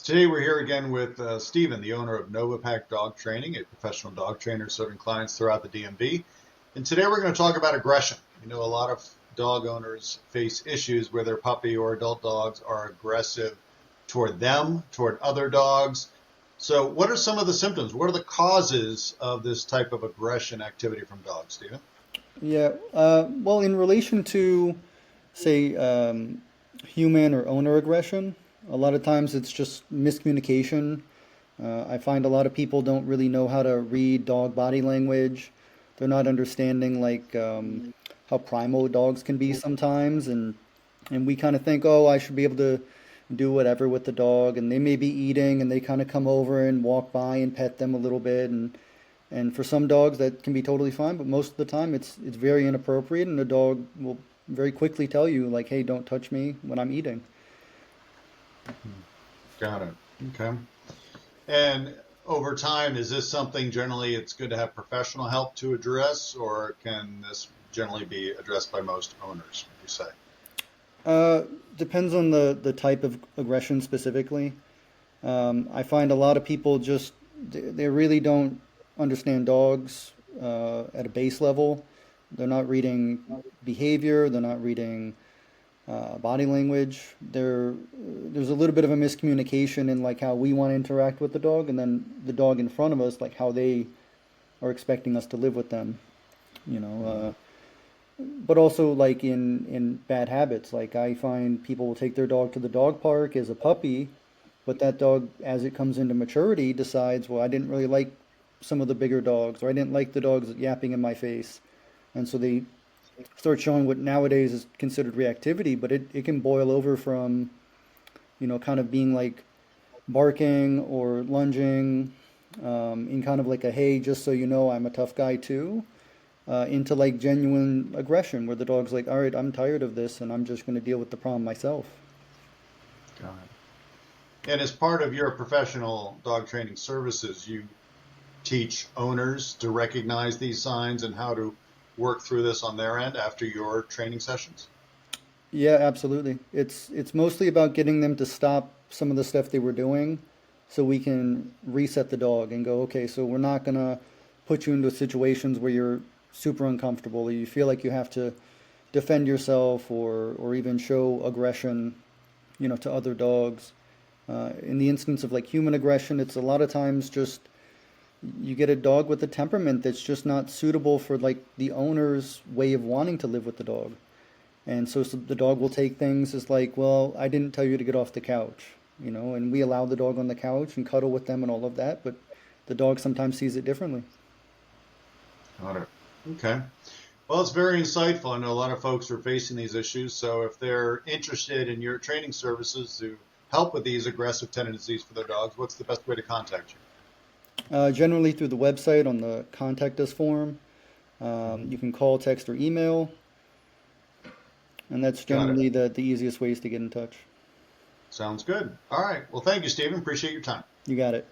Today we're here again with Stephen, the owner of NovaPack Dog Training, a professional dog trainer serving clients throughout the DMV. And today we're going to talk about aggression. You know, a lot of dog owners face issues where their puppy or adult dogs are aggressive toward them, toward other dogs. So what are some of the symptoms? What are the causes of this type of aggression activity from dogs, Stephen? Yeah, well, in relation to, say, human or owner aggression, a lot of times it's just miscommunication. I find a lot of people don't really know how to read dog body language. They're not understanding how primal dogs can be sometimes, and we kind of think, oh, I should be able to do whatever with the dog, and they may be eating, and they kind of come over and walk by and pet them a little bit, and for some dogs that can be totally fine, but most of the time it's very inappropriate, and the dog will very quickly tell you like, "Hey, don't touch me when I'm eating." Got it. Okay. And over time, is this something generally it's good to have professional help to address, or can this generally be addressed by most owners, would you say? Uh, Depends on the type of aggression specifically. I find a lot of people just they really don't understand dogs at a base level. They're not reading behavior. They're not reading body language. There's a little bit of a miscommunication in like how we want to interact with the dog, and then the dog in front of us, like how they are expecting us to live with them. You know, but also like in bad habits. Like I find people will take their dog to the dog park as a puppy, but that dog, as it comes into maturity, decides, well, I didn't really like some of the bigger dogs, or I didn't like the dogs yapping in my face, and so they start showing what nowadays is considered reactivity, but it can boil over from, kind of being like barking or lunging in kind of like a, hey, just so you know, I'm a tough guy too, into like genuine aggression where the dog's like, all right, I'm tired of this and I'm just going to deal with the problem myself. Got it. And as part of your professional dog training services, you teach owners to recognize these signs and how to work through this on their end after your training sessions? Yeah, absolutely. It's mostly about getting them to stop some of the stuff they were doing so we can reset the dog and go, okay, so we're not gonna put you into situations where you're super uncomfortable or you feel like you have to defend yourself or even show aggression, to other dogs. In the instance of like human aggression, it's a lot of times just you get a dog with a temperament that's just not suitable for like the owner's way of wanting to live with the dog. And so the dog will take things as like, well, I didn't tell you to get off the couch, and we allow the dog on the couch and cuddle with them and all of that, but the dog sometimes sees it differently. Got it. Okay. Well, it's very insightful. I know a lot of folks are facing these issues. So if they're interested in your training services to help with these aggressive tendencies for their dogs, what's the best way to contact you? Generally through the website on the contact us form. Hmm. You can call, text, or email, and that's Got it. generally the easiest ways to get in touch. Sounds good. All right. Well, thank you, Stephen. Appreciate your time. You got it.